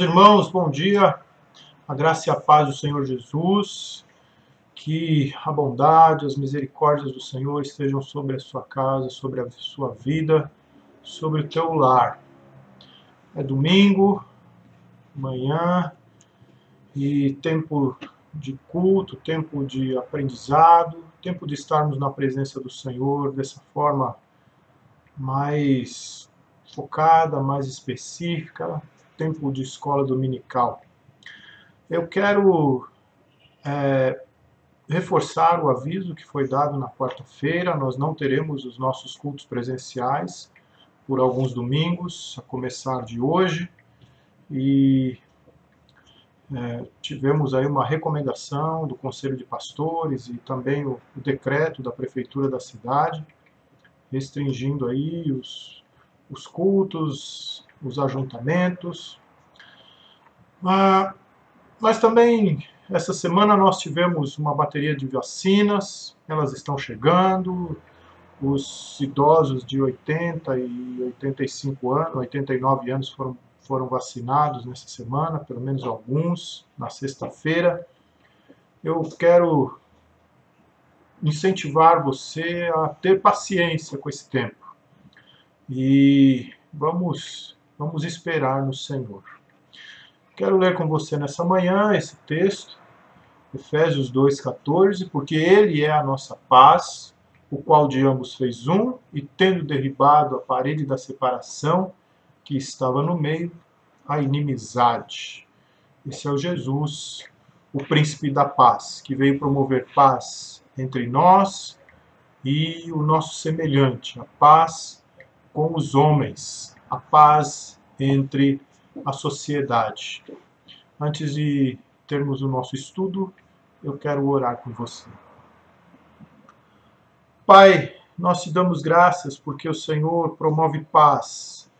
irmãos, bom dia. A graça e a paz do Senhor Jesus, que a bondade, as misericórdias do Senhor estejam sobre a sua casa, sobre a sua vida, sobre o teu lar. É domingo, manhã, e tempo de culto, tempo de aprendizado, tempo de estarmos na presença do Senhor dessa forma mais focada, mais específica, tempo de escola dominical. Eu quero reforçar o aviso que foi dado na quarta-feira. Nós não teremos os nossos cultos presenciais por alguns domingos, a começar de hoje, e tivemos aí uma recomendação do Conselho de Pastores e também o decreto da Prefeitura da cidade, restringindo aí os cultos, os ajuntamentos. Mas também, essa semana, nós tivemos uma bateria de vacinas, elas estão chegando. Os idosos de 80 e 85 anos, 89 anos foram vacinados nessa semana, pelo menos alguns, na sexta-feira. Eu quero incentivar você a ter paciência com esse tempo. E vamos esperar no Senhor. Quero ler com você nessa manhã esse texto, Efésios 2,14, porque Ele é a nossa paz, o qual de ambos fez um, e tendo derribado a parede da separação que estava no meio, a inimizade. Esse é o Jesus, o príncipe da paz, que veio promover paz entre nós e o nosso semelhante, a paz com os homens, a paz entre a sociedade. Antes de termos o nosso estudo, eu quero orar com você. Pai, nós te damos graças porque o Senhor promove paz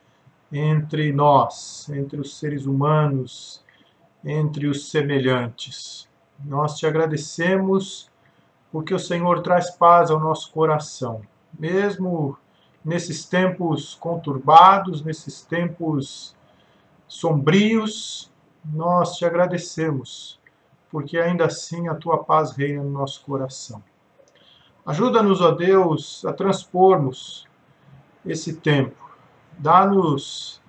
entre nós, entre os seres humanos, entre os semelhantes. Nós te agradecemos porque o Senhor traz paz ao nosso coração, mesmo nesses tempos conturbados, nesses tempos sombrios. Nós te agradecemos, porque ainda assim a tua paz reina no nosso coração. Ajuda-nos, ó Deus, a transpormos esse tempo. Dá-nos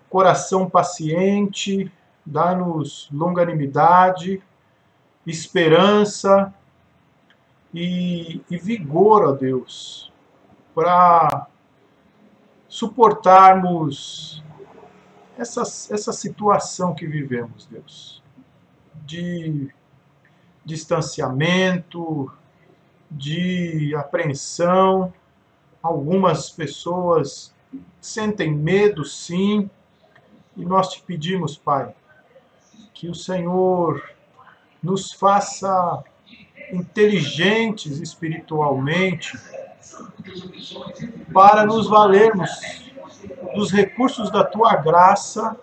coração paciente, dá-nos longanimidade, esperança e vigor, ó Deus, para suportarmos essa situação que vivemos, Deus, de distanciamento, de apreensão. Algumas pessoas sentem medo, sim, e nós te pedimos, Pai, que o Senhor nos faça inteligentes espiritualmente para nos valermos dos recursos da tua graça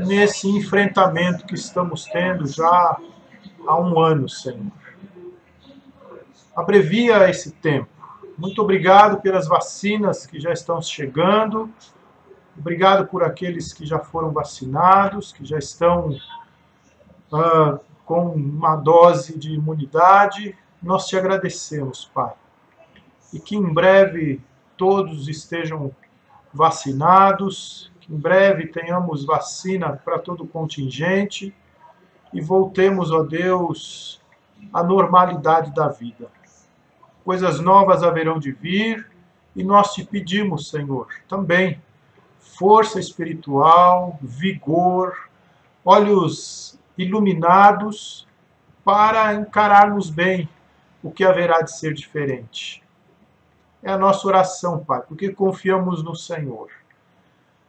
nesse enfrentamento que estamos tendo já há um ano, Senhor. Abrevia esse tempo. Muito obrigado pelas vacinas que já estão chegando. Obrigado por aqueles que já foram vacinados, que já estão com uma dose de imunidade. Nós te agradecemos, Pai. E que em breve todos estejam vacinados, que em breve tenhamos vacina para todo o contingente e voltemos, ó Deus, à normalidade da vida. Coisas novas haverão de vir e nós te pedimos, Senhor, também força espiritual, vigor, olhos iluminados para encararmos bem o que haverá de ser diferente. É a nossa oração, Pai, porque confiamos no Senhor.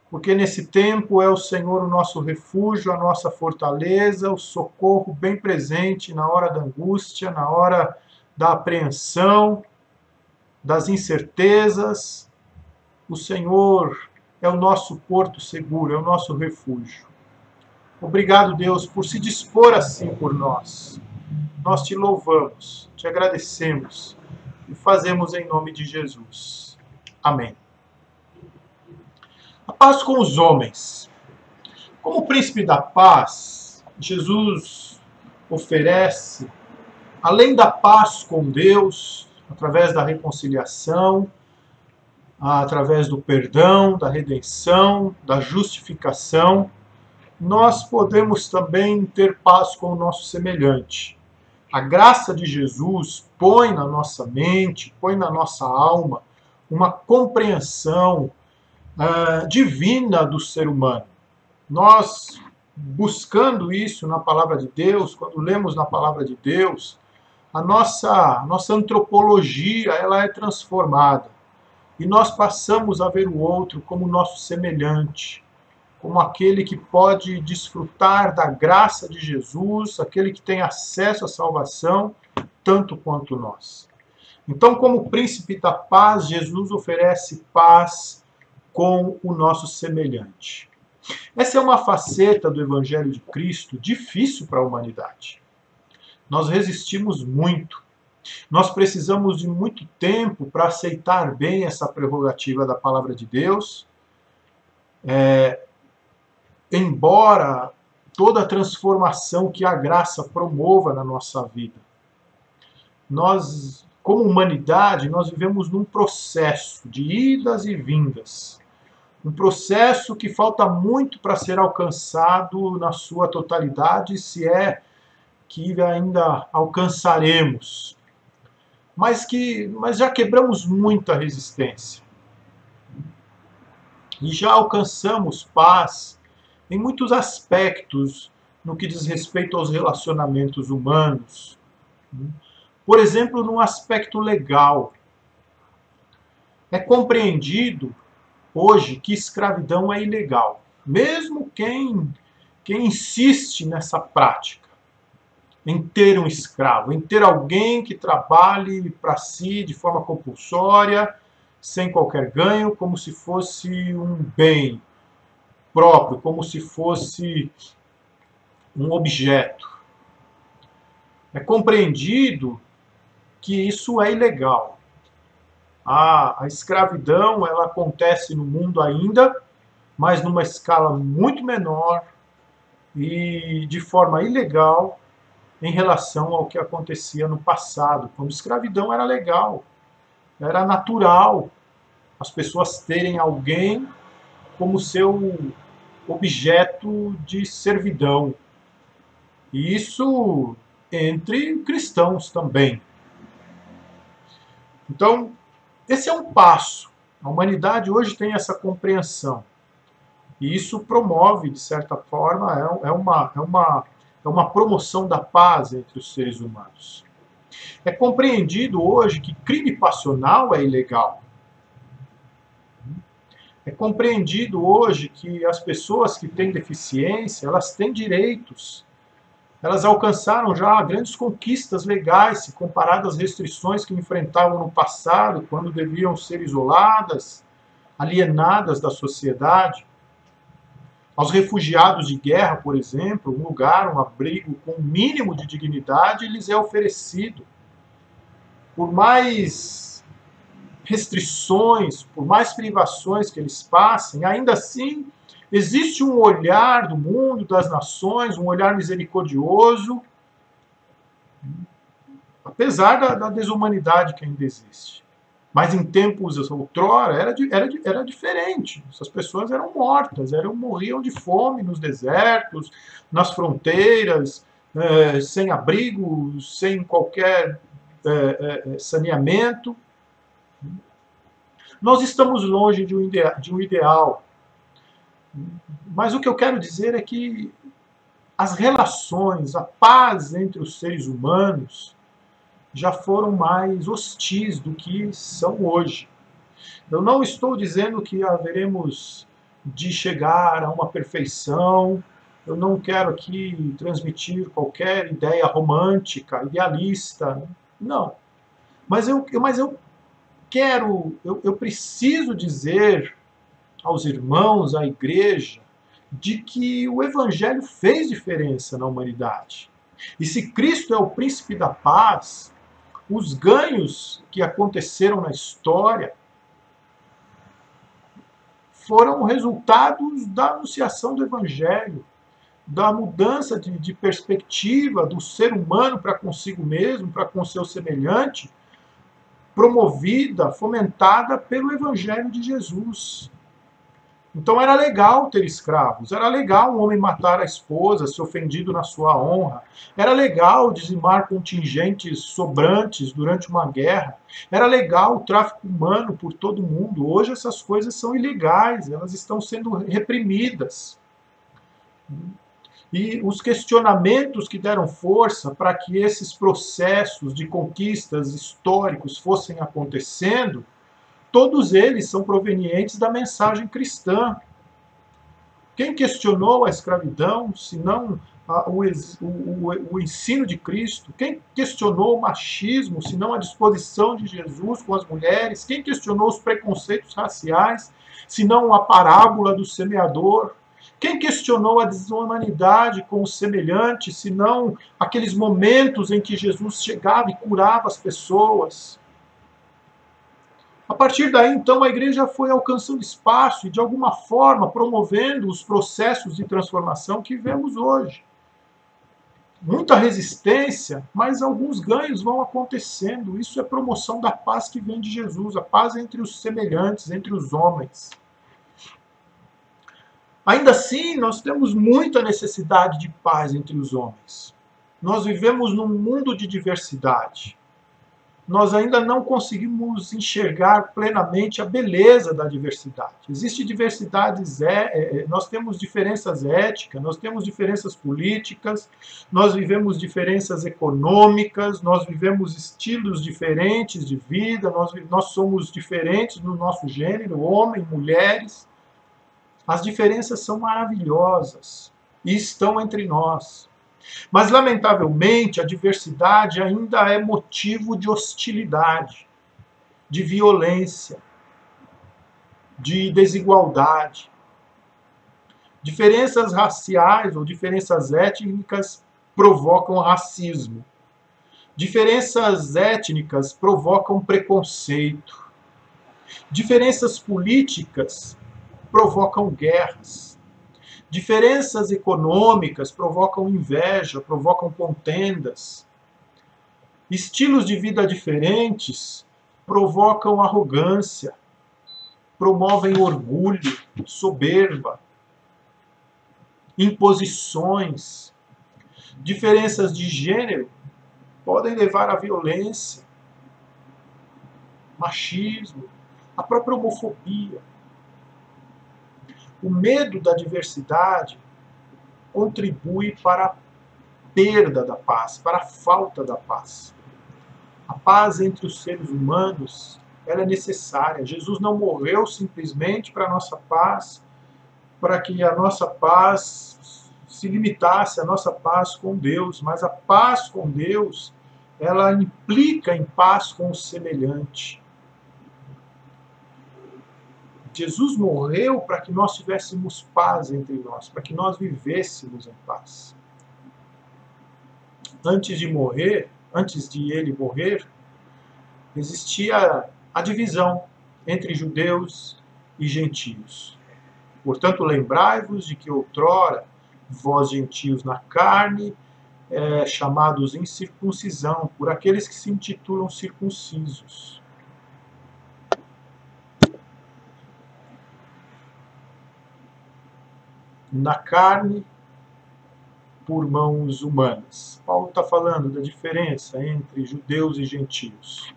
Porque nesse tempo é o Senhor o nosso refúgio, a nossa fortaleza, o socorro bem presente na hora da angústia, na hora da apreensão, das incertezas. O Senhor é o nosso porto seguro, é o nosso refúgio. Obrigado, Deus, por se dispor assim por nós. Nós te louvamos, te agradecemos e fazemos em nome de Jesus. Amém. A paz com os homens. Como príncipe da paz, Jesus oferece, além da paz com Deus, através da reconciliação, através do perdão, da redenção, da justificação, nós podemos também ter paz com o nosso semelhante. A graça de Jesus põe na nossa mente, põe na nossa alma, uma compreensão divina do ser humano. Nós, buscando isso na palavra de Deus, quando lemos na palavra de Deus, a nossa antropologia ela é transformada. E nós passamos a ver o outro como nosso semelhante, como aquele que pode desfrutar da graça de Jesus, aquele que tem acesso à salvação, tanto quanto nós. Então, como príncipe da paz, Jesus oferece paz com o nosso semelhante. Essa é uma faceta do Evangelho de Cristo difícil para a humanidade. Nós resistimos muito. Nós precisamos de muito tempo para aceitar bem essa prerrogativa da palavra de Deus, embora toda a transformação que a graça promova na nossa vida. Nós, como humanidade, nós vivemos num processo de idas e vindas. Um processo que falta muito para ser alcançado na sua totalidade, se é que ainda alcançaremos. Mas já quebramos muita resistência. E já alcançamos paz em muitos aspectos no que diz respeito aos relacionamentos humanos. Por exemplo, no aspecto legal. É compreendido hoje que escravidão é ilegal. Mesmo quem insiste nessa prática, em ter um escravo, em ter alguém que trabalhe para si de forma compulsória, sem qualquer ganho, como se fosse um bem próprio, como se fosse um objeto. É compreendido que isso é ilegal. A escravidão ela acontece no mundo ainda, mas numa escala muito menor e de forma ilegal em relação ao que acontecia no passado, quando a escravidão era legal, era natural as pessoas terem alguém como seu objeto de servidão. E isso entre cristãos também. Então, esse é um passo. A humanidade hoje tem essa compreensão. E isso promove, de certa forma, é uma promoção da paz entre os seres humanos. É compreendido hoje que crime passional é ilegal. É compreendido hoje que as pessoas que têm deficiência, elas têm direitos. Elas alcançaram já grandes conquistas legais, se comparado às restrições que enfrentavam no passado, quando deviam ser isoladas, alienadas da sociedade. Aos refugiados de guerra, por exemplo, um lugar, um abrigo com um mínimo de dignidade lhes é oferecido. Por mais restrições, por mais privações que eles passem, ainda assim existe um olhar do mundo, das nações, um olhar misericordioso, apesar da desumanidade que ainda existe. Mas em tempos outrora era diferente. Essas pessoas eram mortas, morriam de fome nos desertos, nas fronteiras, sem abrigo, sem qualquer saneamento. Nós estamos longe de um ideal. Mas o que eu quero dizer é que as relações, a paz entre os seres humanos já foram mais hostis do que são hoje. Eu não estou dizendo que haveremos de chegar a uma perfeição, eu não quero aqui transmitir qualquer ideia romântica, idealista, não. Mas eu preciso dizer aos irmãos, à igreja, de que o Evangelho fez diferença na humanidade. E se Cristo é o príncipe da paz, os ganhos que aconteceram na história foram resultados da anunciação do Evangelho, da mudança de perspectiva do ser humano para consigo mesmo, para com seu semelhante, promovida, fomentada pelo Evangelho de Jesus. Então era legal ter escravos, era legal um homem matar a esposa, se ofendido na sua honra, era legal dizimar contingentes sobrantes durante uma guerra, era legal o tráfico humano por todo o mundo. Hoje essas coisas são ilegais, elas estão sendo reprimidas. E os questionamentos que deram força para que esses processos de conquistas históricos fossem acontecendo, todos eles são provenientes da mensagem cristã. Quem questionou a escravidão, senão o ensino de Cristo? Quem questionou o machismo, senão a disposição de Jesus com as mulheres? Quem questionou os preconceitos raciais, senão a parábola do semeador? Quem questionou a desumanidade com o semelhante, senão aqueles momentos em que Jesus chegava e curava as pessoas? A partir daí, então, a igreja foi alcançando espaço e, de alguma forma, promovendo os processos de transformação que vemos hoje. Muita resistência, mas alguns ganhos vão acontecendo. Isso é promoção da paz que vem de Jesus, a paz entre os semelhantes, entre os homens. Ainda assim, nós temos muita necessidade de paz entre os homens. Nós vivemos num mundo de diversidade. Nós ainda não conseguimos enxergar plenamente a beleza da diversidade. Existem diversidades, nós temos diferenças éticas, nós temos diferenças políticas, nós vivemos diferenças econômicas, nós vivemos estilos diferentes de vida, nós somos diferentes no nosso gênero, homem, mulheres. As diferenças são maravilhosas e estão entre nós. Mas, lamentavelmente, a diversidade ainda é motivo de hostilidade, de violência, de desigualdade. Diferenças raciais ou diferenças étnicas provocam racismo. Diferenças étnicas provocam preconceito. Diferenças políticas provocam guerras. Diferenças econômicas provocam inveja, provocam contendas. Estilos de vida diferentes provocam arrogância, promovem orgulho, soberba, imposições. Diferenças de gênero podem levar à violência, machismo, a própria homofobia. O medo da diversidade contribui para a perda da paz, para a falta da paz. A paz entre os seres humanos, ela é necessária. Jesus não morreu simplesmente para a nossa paz, para que a nossa paz se limitasse à nossa paz com Deus, mas a paz com Deus, ela implica em paz com o semelhante. Jesus morreu para que nós tivéssemos paz entre nós, para que nós vivêssemos em paz. Antes de ele morrer, existia a divisão entre judeus e gentios. Portanto, lembrai-vos de que outrora, vós gentios na carne, chamados em circuncisão, por aqueles que se intitulam circuncisos. Na carne, por mãos humanas. Paulo está falando da diferença entre judeus e gentios.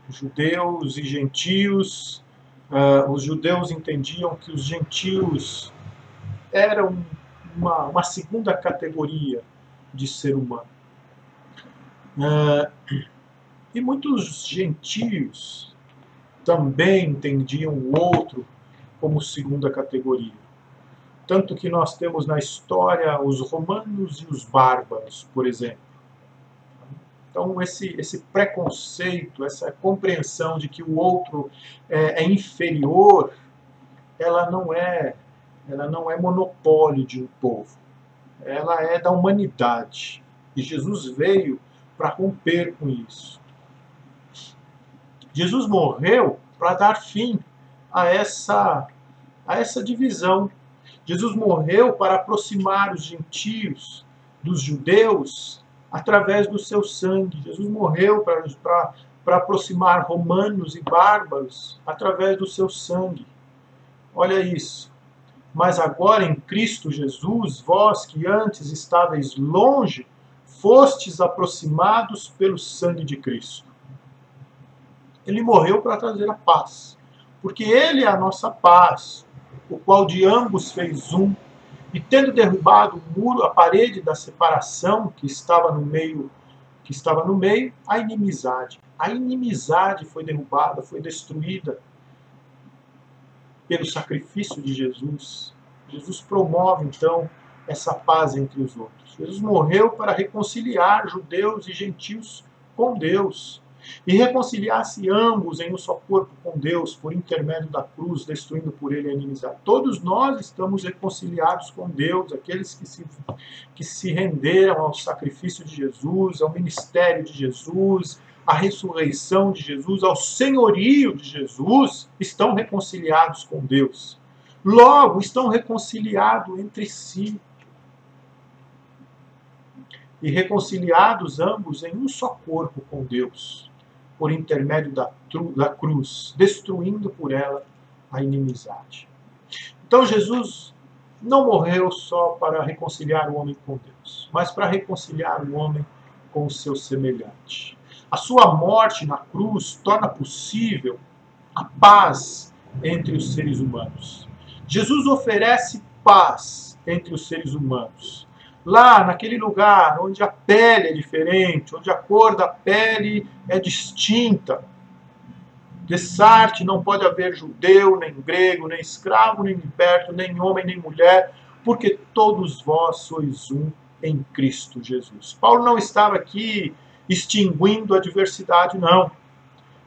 Judeus e gentios, os judeus entendiam que os gentios eram uma segunda categoria de ser humano. E muitos gentios também entendiam o outro como segunda categoria. Tanto que nós temos na história os romanos e os bárbaros, por exemplo. Então, esse preconceito, essa compreensão de que o outro é inferior, ela não é monopólio de um povo. Ela é da humanidade. E Jesus veio para romper com isso. Jesus morreu para dar fim a essa a essa divisão. Jesus morreu para aproximar os gentios dos judeus através do seu sangue. Jesus morreu para aproximar romanos e bárbaros através do seu sangue. Olha isso. Mas agora em Cristo Jesus, vós que antes estáveis longe, fostes aproximados pelo sangue de Cristo. Ele morreu para trazer a paz, porque ele é a nossa paz, o qual de ambos fez um, e tendo derrubado o muro, a parede da separação que estava no meio, a inimizade. A inimizade foi derrubada, foi destruída pelo sacrifício de Jesus. Jesus promove, então, essa paz entre os outros. Jesus morreu para reconciliar judeus e gentios com Deus, e reconciliar-se ambos em um só corpo com Deus, por intermédio da cruz, destruindo por ele a inimizade. Todos nós estamos reconciliados com Deus, aqueles que se renderam ao sacrifício de Jesus, ao ministério de Jesus, à ressurreição de Jesus, ao senhorio de Jesus, estão reconciliados com Deus. Logo, estão reconciliados entre si. E reconciliados ambos em um só corpo com Deus, por intermédio da cruz, destruindo por ela a inimizade. Então Jesus não morreu só para reconciliar o homem com Deus, mas para reconciliar o homem com o seu semelhante. A sua morte na cruz torna possível a paz entre os seres humanos. Jesus oferece paz entre os seres humanos. Lá, naquele lugar onde a pele é diferente, onde a cor da pele é distinta. Dessarte não pode haver judeu, nem grego, nem escravo, nem liberto, nem homem, nem mulher, porque todos vós sois um em Cristo Jesus. Paulo não estava aqui extinguindo a diversidade, não.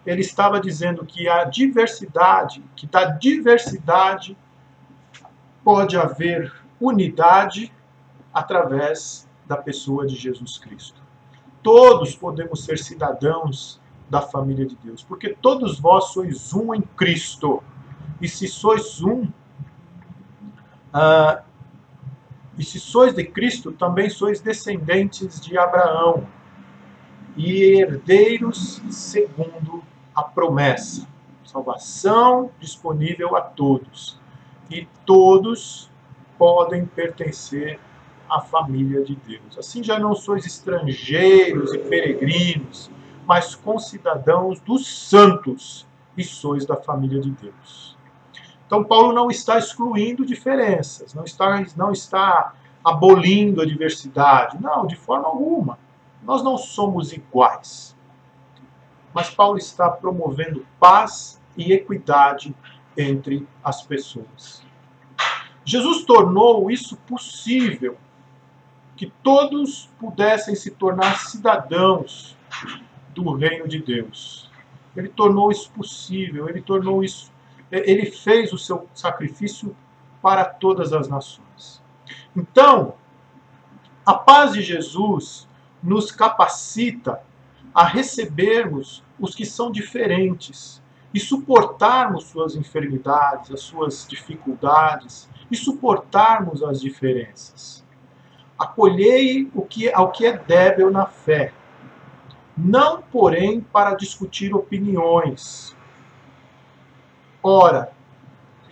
Ele estava dizendo que a diversidade, que da diversidade pode haver unidade através da pessoa de Jesus Cristo. Todos podemos ser cidadãos da família de Deus, porque todos vós sois um em Cristo. E se sois um, e se sois de Cristo, também sois descendentes de Abraão e herdeiros segundo a promessa. Salvação disponível a todos. E todos podem pertencer à família de Deus. Assim já não sois estrangeiros e peregrinos, mas concidadãos dos santos e sois da família de Deus. Então Paulo não está excluindo diferenças, não está abolindo a diversidade. Não, de forma alguma. Nós não somos iguais. Mas Paulo está promovendo paz e equidade entre as pessoas. Jesus tornou isso possível, que todos pudessem se tornar cidadãos do reino de Deus. Ele tornou isso possível, ele fez o seu sacrifício para todas as nações. Então, a paz de Jesus nos capacita a recebermos os que são diferentes e suportarmos suas enfermidades, as suas dificuldades e suportarmos as diferenças. Acolhei ao que é débil na fé, não, porém, para discutir opiniões. Ora,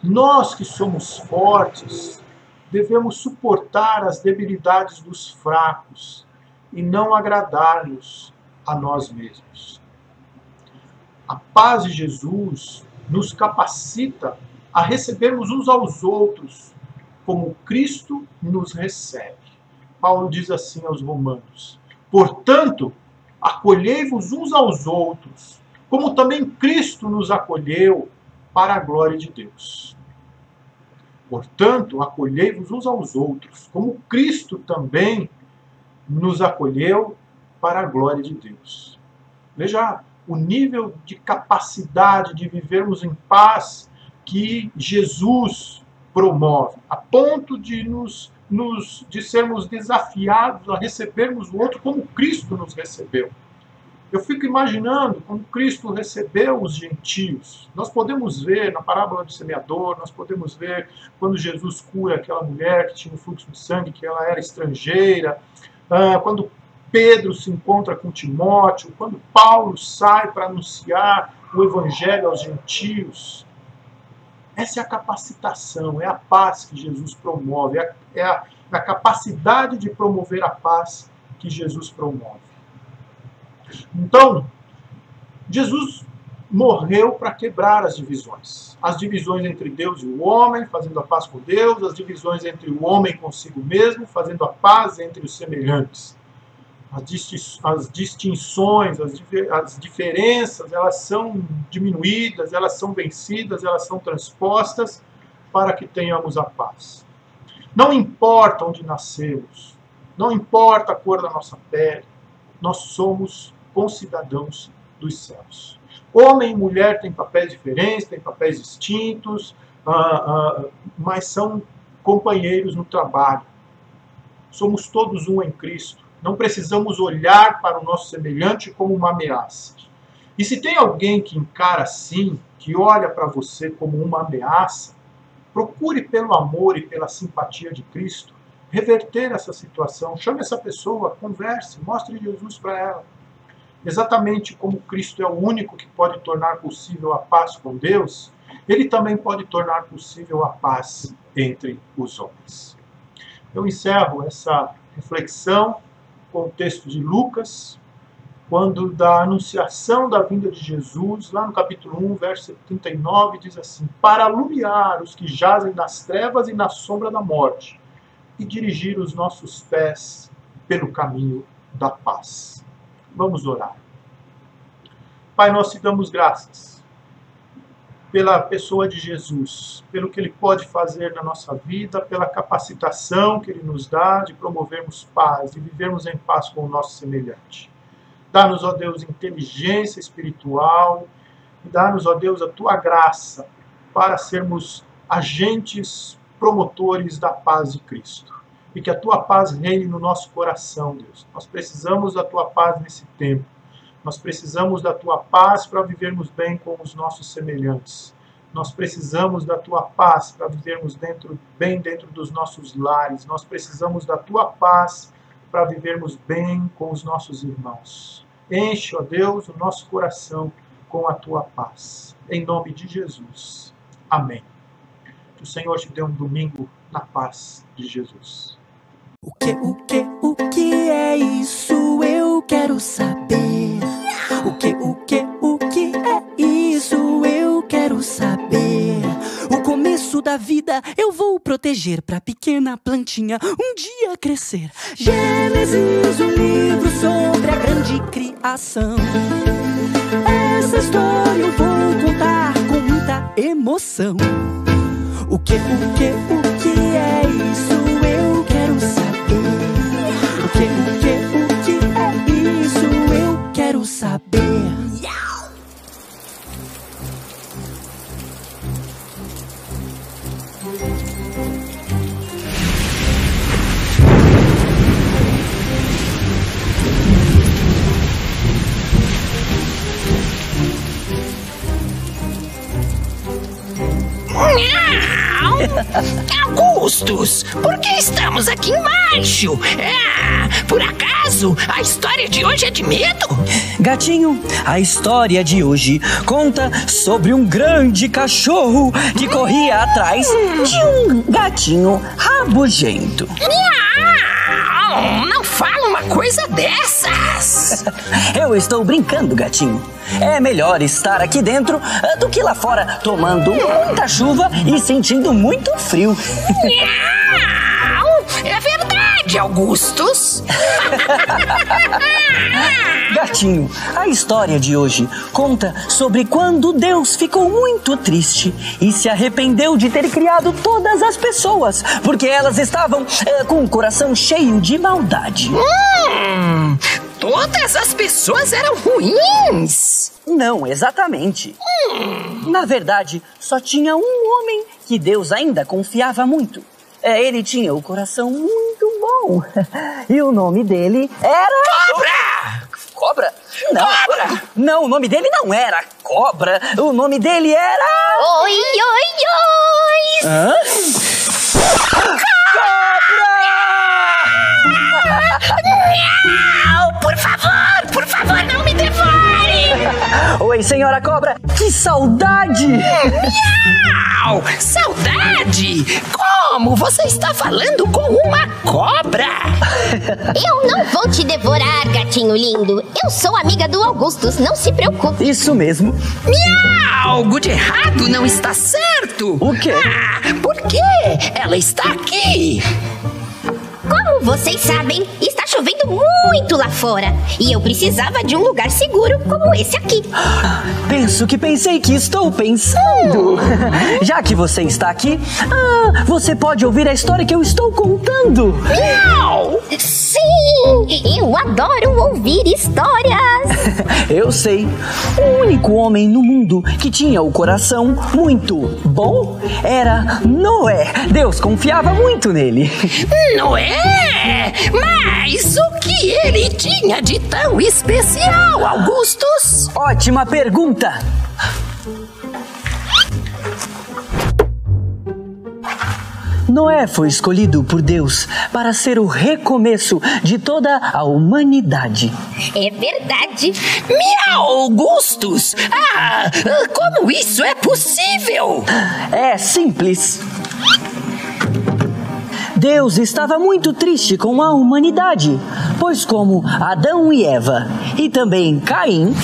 nós que somos fortes, devemos suportar as debilidades dos fracos e não agradar-nos a nós mesmos. A paz de Jesus nos capacita a recebermos uns aos outros como Cristo nos recebe. Paulo diz assim aos Romanos: portanto, acolhei-vos uns aos outros, como também Cristo nos acolheu para a glória de Deus. Portanto, acolhei-vos uns aos outros, como Cristo também nos acolheu para a glória de Deus. Veja o nível de capacidade de vivermos em paz que Jesus promove, a ponto de de sermos desafiados a recebermos o outro como Cristo nos recebeu. Eu fico imaginando como Cristo recebeu os gentios. Nós podemos ver na parábola do semeador, nós podemos ver quando Jesus cura aquela mulher que tinha um fluxo de sangue, que ela era estrangeira, quando Pedro se encontra com Timóteo, quando Paulo sai para anunciar o evangelho aos gentios. Essa é a capacitação, é a paz que Jesus promove, é a capacidade de promover a paz que Jesus promove. Então, Jesus morreu para quebrar as divisões entre Deus e o homem, fazendo a paz com Deus, as divisões entre o homem consigo mesmo, fazendo a paz entre os semelhantes. As distinções, as diferenças, elas são diminuídas, elas são vencidas, elas são transpostas para que tenhamos a paz. Não importa onde nascemos, não importa a cor da nossa pele, nós somos concidadãos dos céus. Homem e mulher têm papéis diferentes, têm papéis distintos, mas são companheiros no trabalho. Somos todos um em Cristo. Não precisamos olhar para o nosso semelhante como uma ameaça. E se tem alguém que encara assim, que olha para você como uma ameaça, procure pelo amor e pela simpatia de Cristo reverter essa situação. Chame essa pessoa, converse, mostre Jesus para ela. Exatamente como Cristo é o único que pode tornar possível a paz com Deus, ele também pode tornar possível a paz entre os homens. Eu encerro essa reflexão com o texto de Lucas, quando da anunciação da vinda de Jesus, lá no capítulo 1, verso 39, diz assim: para alumiar os que jazem nas trevas e na sombra da morte, e dirigir os nossos pés pelo caminho da paz. Vamos orar. Pai, nós te damos graças pela pessoa de Jesus, pelo que ele pode fazer na nossa vida, pela capacitação que ele nos dá de promovermos paz, de vivermos em paz com o nosso semelhante. Dá-nos, ó Deus, inteligência espiritual, e dá-nos, ó Deus, a tua graça para sermos agentes promotores da paz de Cristo. E que a tua paz reine no nosso coração, Deus. Nós precisamos da tua paz nesse tempo. Nós precisamos da tua paz para vivermos bem com os nossos semelhantes. Nós precisamos da tua paz para vivermos bem dentro dos nossos lares. Nós precisamos da tua paz para vivermos bem com os nossos irmãos. Enche, ó Deus, o nosso coração com a tua paz. Em nome de Jesus. Amém. Que o Senhor te dê um domingo na paz de Jesus. O que é isso? Eu quero saber. O que é isso? Eu quero saber. O começo da vida eu vou proteger pra pequena plantinha um dia crescer. Gênesis, um livro sobre a grande criação. Essa história eu vou contar com muita emoção. O que é isso? Eu quero saber. O que é isso? Eu quero saber. Augustus, por que estamos aqui embaixo? Por acaso a história de hoje é de medo? Gatinho, a história de hoje conta sobre um grande cachorro que corria atrás de um gatinho rabugento. Não fala uma coisa dessas! Eu estou brincando, gatinho. É melhor estar aqui dentro do que lá fora, tomando muita chuva e sentindo muito frio. É verdade, Augustus. Gatinho, a história de hoje conta sobre quando Deus ficou muito triste e se arrependeu de ter criado todas as pessoas, porque elas estavam com o coração cheio de maldade. Todas as pessoas eram ruins? Não, exatamente. Na verdade, só tinha um homem que Deus ainda confiava muito. Ele tinha o coração muito bom. E o nome dele era... Cobra! Cobra? Não, o nome dele não era Cobra. O nome dele era... Oi, oi, oi! Hã? Não, por favor, não me devore! Oi, senhora Cobra, que saudade! Miau! Saudade? Como? Você está falando com uma cobra? Eu não vou te devorar, gatinho lindo. Eu sou amiga do Augustus, não se preocupe. Isso mesmo. Miau! Algo de errado não está certo! O quê? Por quê? Ela está aqui! Como vocês sabem, está chovendo muito lá fora. E eu precisava de um lugar seguro como esse aqui. Penso que pensei que estou pensando. Já que você está aqui, você pode ouvir a história que eu estou contando. Miau! Sim, eu adoro ouvir histórias. Eu sei. O único homem no mundo que tinha o coração muito bom era Noé. Deus confiava muito nele. Noé? Mas o que ele tinha de tão especial, Augustus? Ótima pergunta. Noé foi escolhido por Deus para ser o recomeço de toda a humanidade. É verdade. Miau, Augustus! Como isso é possível? É simples. Deus estava muito triste com a humanidade, pois como Adão e Eva e também Caim,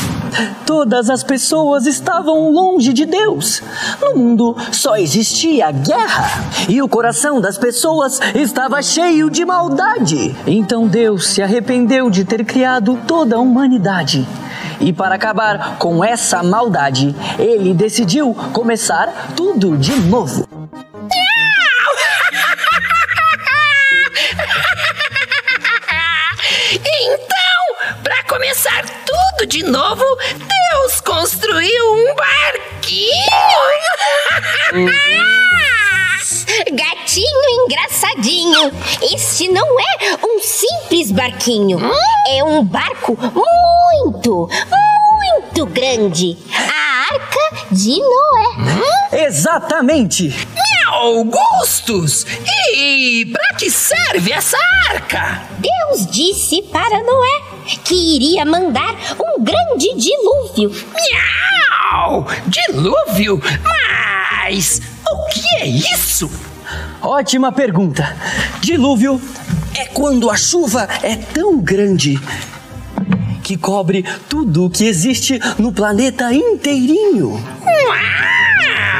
todas as pessoas estavam longe de Deus. No mundo só existia guerra e o coração das pessoas estava cheio de maldade. Então Deus se arrependeu de ter criado toda a humanidade. E para acabar com essa maldade, ele decidiu começar tudo de novo. Então, para começar tudo de novo, Deus construiu um barquinho. Gatinho engraçadinho. Este não é um simples barquinho. É um barco muito, muito grande. A Arca de Noé. Exatamente! Augustus! E para que serve essa arca? Deus disse para Noé que iria mandar um grande dilúvio. Miau! Dilúvio? Mas o que é isso? Ótima pergunta. Dilúvio é quando a chuva é tão grande que cobre tudo o que existe no planeta inteirinho.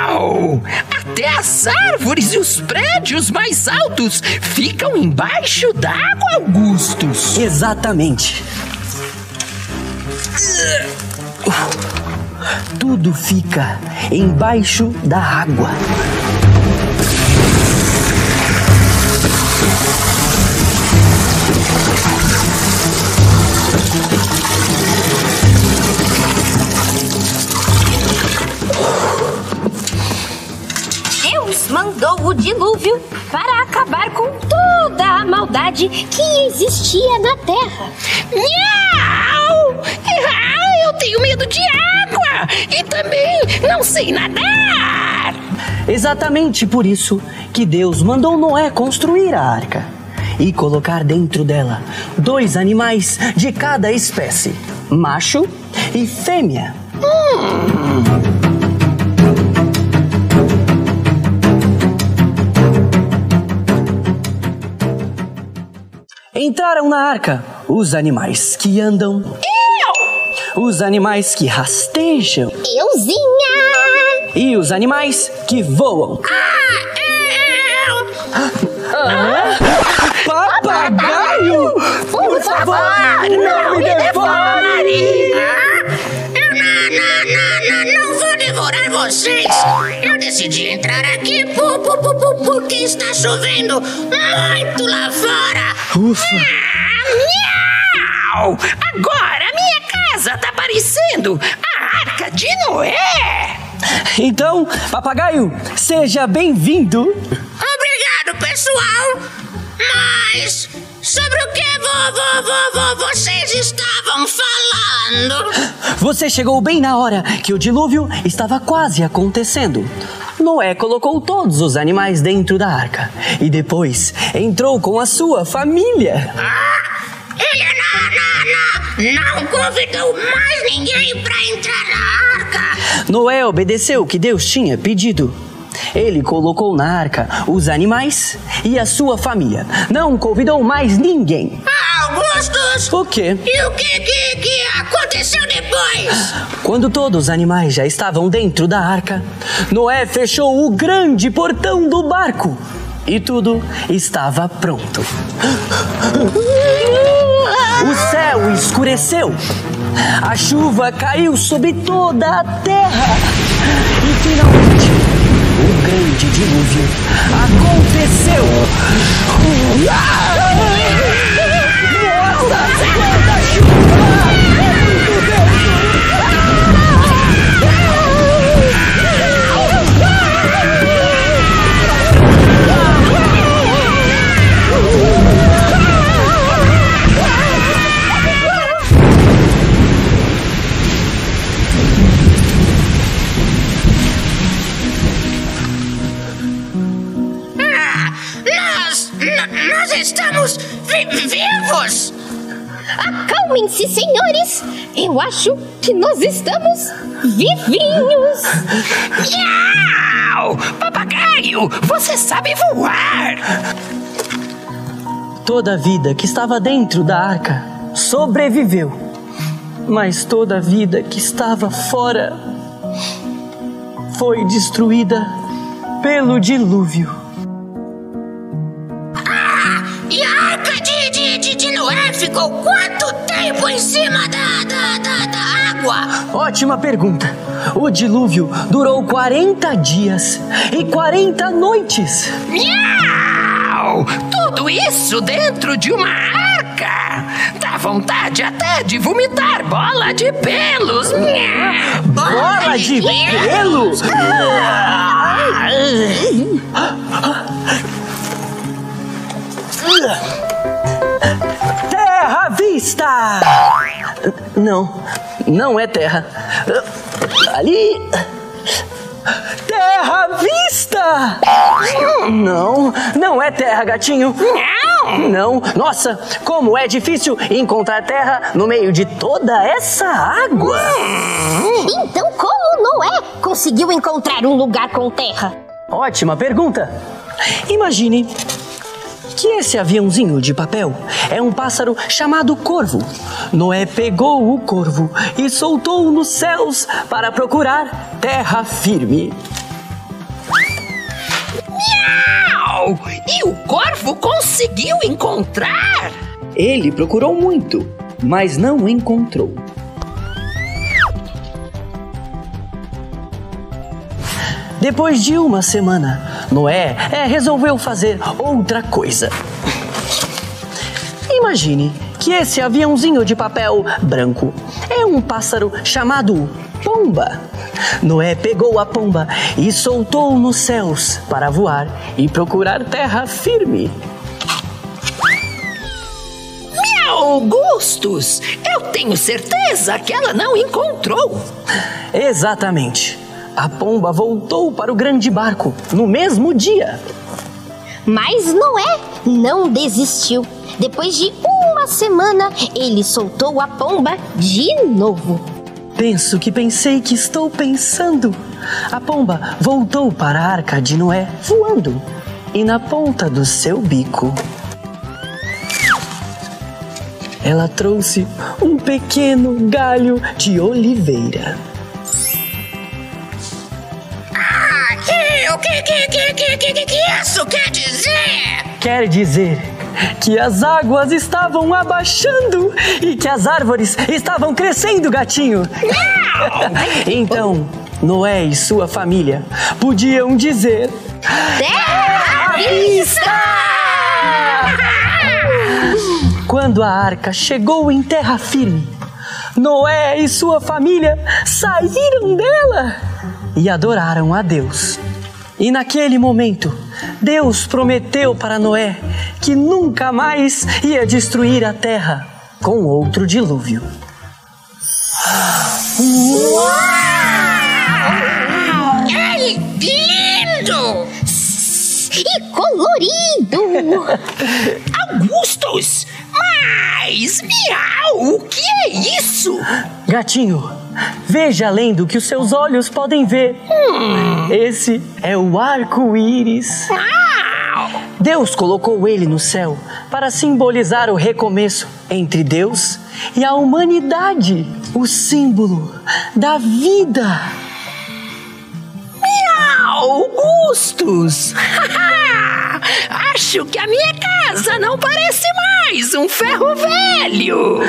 Uau! Até as árvores e os prédios mais altos ficam embaixo d'água, Augustus. Exatamente. Tudo fica embaixo da água. Deus mandou o dilúvio para acabar com toda a maldade que existia na Terra. Miau! Eu tenho medo de água e também não sei nadar. Exatamente por isso que Deus mandou Noé construir a arca e colocar dentro dela 2 animais de cada espécie, macho e fêmea. Entraram na arca os animais que andam, os animais que rastejam Euzinha! e os animais que voam. Papagaio! Por favor, não me devore! Não vou devorar vocês! Eu decidi entrar aqui porque está chovendo muito lá fora! Ufa! Miau! Agora minha casa tá parecendo a Arca de Noé! Então, papagaio, seja bem-vindo! Obrigado, pessoal! Mas sobre o que vocês estavam falando? Você chegou bem na hora que o dilúvio estava quase acontecendo. Noé colocou todos os animais dentro da arca e depois entrou com a sua família. Ele não convidou mais ninguém pra entrar na arca. Noé obedeceu o que Deus tinha pedido. Ele colocou na arca os animais e a sua família. Não convidou mais ninguém. Augustus! O quê? E o que aconteceu depois? Quando todos os animais já estavam dentro da arca, Noé fechou o grande portão do barco e tudo estava pronto. O céu escureceu, a chuva caiu sobre toda a terra e finalmente o grande dilúvio aconteceu. Nossa, quanta chuva! Nós estamos vivos! Acalmem-se, senhores. Eu acho que nós estamos vivinhos. Miau! Papagaio, você sabe voar! Toda a vida que estava dentro da arca sobreviveu, mas toda a vida que estava fora foi destruída pelo dilúvio. E a arca de Noé ficou quanto tempo em cima da água? Ótima pergunta. O dilúvio durou 40 dias e 40 noites. Miau! Tudo isso dentro de uma arca? Dá vontade até de vomitar bola de pelos. Miau! Bola de pelos? Terra à vista! Não é terra. Ali. Terra à vista! Não é terra, gatinho. Não. Nossa, como é difícil encontrar terra no meio de toda essa água. Então como Noé conseguiu encontrar um lugar com terra? Ótima pergunta. Imagine que esse aviãozinho de papel é um pássaro chamado corvo. Noé pegou o corvo e soltou-o nos céus para procurar terra firme. Miau! E o corvo conseguiu encontrar? Ele procurou muito, mas não encontrou. Depois de uma semana, Noé resolveu fazer outra coisa. Imagine que esse aviãozinho de papel branco é um pássaro chamado pomba. Noé pegou a pomba e soltou nos céus para voar e procurar terra firme. Augustus, eu tenho certeza que ela não encontrou. Exatamente. A pomba voltou para o grande barco no mesmo dia. Mas Noé não desistiu. Depois de uma semana, ele soltou a pomba de novo. Penso que pensei que estou pensando. A pomba voltou para a arca de Noé voando e na ponta do seu bico ela trouxe um pequeno galho de oliveira. O que isso quer dizer? Quer dizer que as águas estavam abaixando e que as árvores estavam crescendo, gatinho. Então, Noé e sua família podiam dizer: Terra à vista! Quando a arca chegou em terra firme, Noé e sua família saíram dela e adoraram a Deus. E naquele momento, Deus prometeu para Noé que nunca mais ia destruir a terra com outro dilúvio. É lindo! E colorido! Augustus! Mas, miau, o que é isso? Gatinho, veja além do que os seus olhos podem ver. Esse é o arco-íris. Deus colocou ele no céu para simbolizar o recomeço entre Deus e a humanidade, o símbolo da vida. Augustus! Acho que a minha casa não parece mais um ferro velho!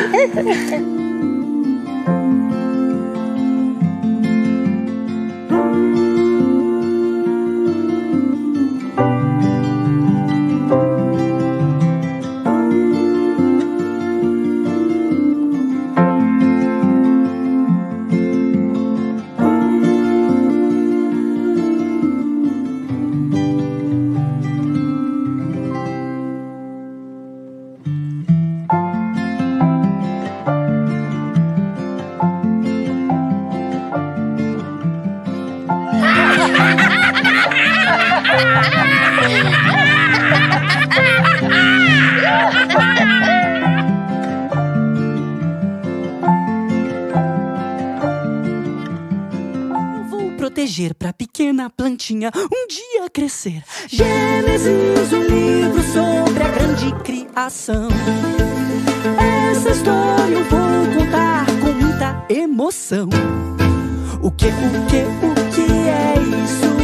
Proteger pra pequena plantinha um dia crescer. Gênesis, um livro sobre a grande criação. Essa história eu vou contar com muita emoção. O que é isso?